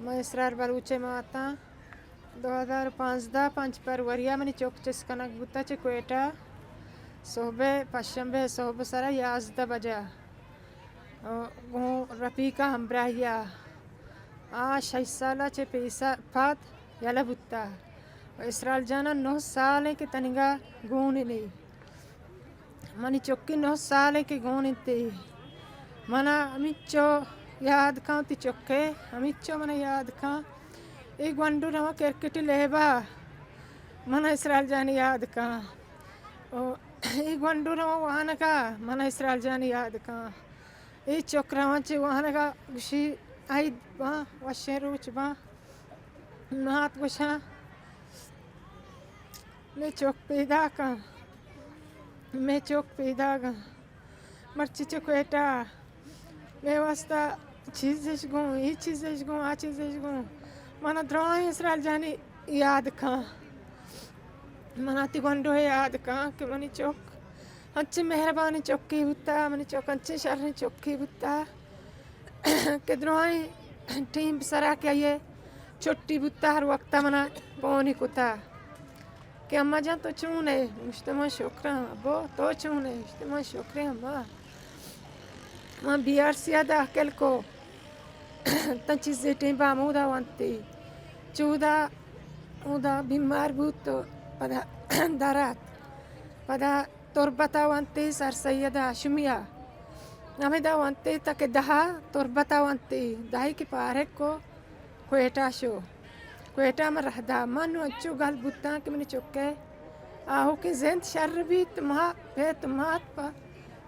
मैं इसरार बलूचे में आता 2015 5 फरवरी मैंने चौक कनक बुता चे कोयटा सोबे पश्चिम सोब सरा 11 बजा रफीका हमराहिया आ 6 साल चे पैसा फात यला बुता इसराल जाना 9 साल के तनिगा गुण नहीं मनी चौकी 9 साल के गुण थे मना अमिचो याद खां ती चौके अमिचो मना याद खां एक वंडू नवा क्रिकेट लेबा मना इसराल जानी याद खां एक वंडू नवा वहां का मना इसराल जानी याद खां एक चौकरावां चे वहां का गुशी आई बा वशे रोच बा नात गुशा मैं चौक पैदा का मैं चौक पैदा का मर्ची चौकेटा व्यवस्था चीज़ गो ये चीज़ गो आ चीज़ गो मना द्रोह इसराल जानी याद खां मना तिगंडो है याद खां कि मनी चौक अच्छे मेहरबानी चौकी बुता मनी चौक अच्छे शहर चौकी बुता कि द्रोह टीम सरा के ये छोटी बुता हर वक्त मना पौनी कुता कि अम्मा जान तो चून है मुश्तमा शुक्र बो तो चून है मुश्तमा शुक्र अम्मा मां बिहार से आदा कल को तंची से टीम बामुदा वंती चूदा उदा बीमार बूत तो पदा दारात पदा तोरबता वंती सर सैयदा शुमिया हमें दा वंती तक दहा तोरबता वंती दाई के पारे को कोयटा शो कोयटा में रहदा मानो अच्छो गल बुता कि मैंने चुके आहो के जेंत शर भी तुम्हा पे तुम्हात पा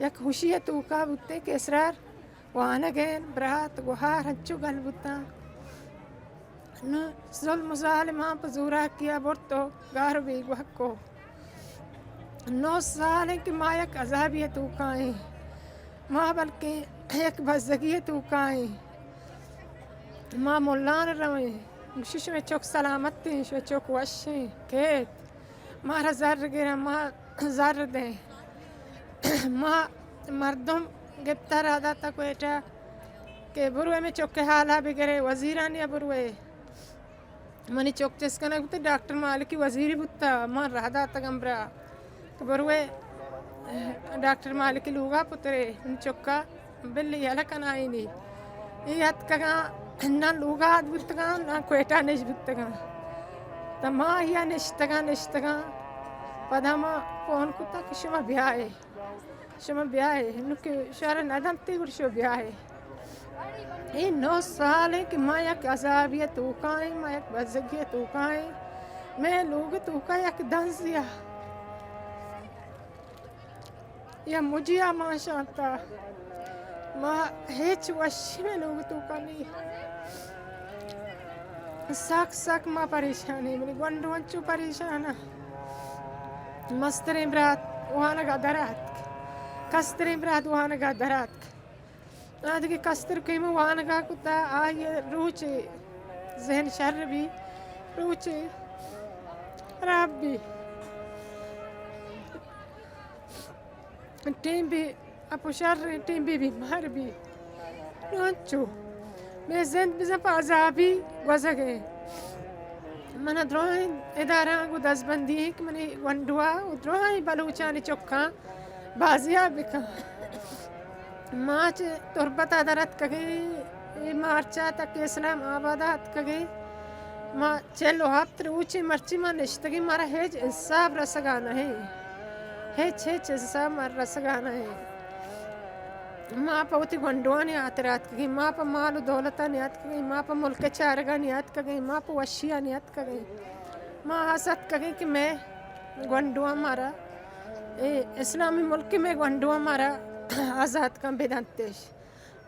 या खुशी है तू का बुते के इसरार वाना गैन बरात गुहार अच्छो गल बुता न जुल्म मुजालिम हाँ पजूरा किया बोर्तो गार भी गुहको 9 साल की मायक अजाबी है तू काए माँ बल्कि एक बज़गी है तू काए माँ मुल्लान रवे शिश में चौक सलामती शो चौक वशे केत मारा ज़र गिरा माँ ज़र दे माँ मर्दम गिफ्तार आदा था कोयटा के बुरुए में चौके हाला बिगरे वजीरान या बुरुए मनी चौक जिसका ना बुते डॉक्टर मालिकी वजीरी बुता माँ रहदा था गंबरा के बुरुए डॉक्टर मालिकी लूगा पुतरे इन चौका बिल्ली याला कनाई नहीं ये हत कगा ना लूगा आद बुतगा ना कोयटा निश बुतगा तमा या निश्तगा पदामा फोन कुत्ता किशमा ब्याह शमा ब्याह है नुके शारा नदम ते गुरशो ब्याह है ये 9 साल है कि माया के अजाबिया तू काए माया के बज़गिया तू काए मैं लोग तू का एक दंस दिया या मुझे माशाता माँ हेच वशी में लोग तू का नहीं साक माँ परेशान है मेरी गंडवंचू परेशान है मस्तरे ब्रात वहाँ लगा दरात कस्तरे ब्रात वहाँ लगा दरात आज के कस्तर के में वहाँ लगा कुत्ता आये रूचे जहन शर भी रूचे राब भी टीम भी अपुशर टीम भी बीमार भी नोचो मैं जिंद बिज़ा पाज़ाबी गुज़रे मना द्रोह इदारा को 10 बंदी है कि मने वंडुआ द्रोह बलूचानी चौका बाजिया बिका माच तुरबता दरत कगे मार्चा तक इस्लाम आबादात कगे माँ चलो हफ्ते ऊंची मर्ची माँ निश्तगी मारा हेज इंसाफ रसगाना है हेज इंसाफ मार रसगाना है माँ पवती वंडुआ ने आते रात कगे माँ पर मालू दौलता ने आत कगे माँ पर मुल्क चारगा ने आत कगे माँ पर वशिया ने आत कगे माँ हसत कगे कि मैं वंडुआ मारा इस्लामी मुल्क में वंडुआ मारा आज़ाद का बेदंतेश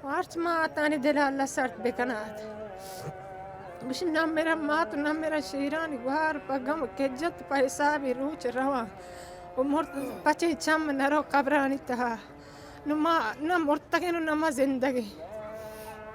वार्च माँ आता ने दिला अल्लाह सर्ट बेकनात मुझे ना मेरा माँ तो ना मेरा शीरानी गुहार पगम केज्जत पैसा भी रूच रवा उम्र पचे चम नरो कब्रानी तहा नुमा न मुर्तगे नमा जिंदगी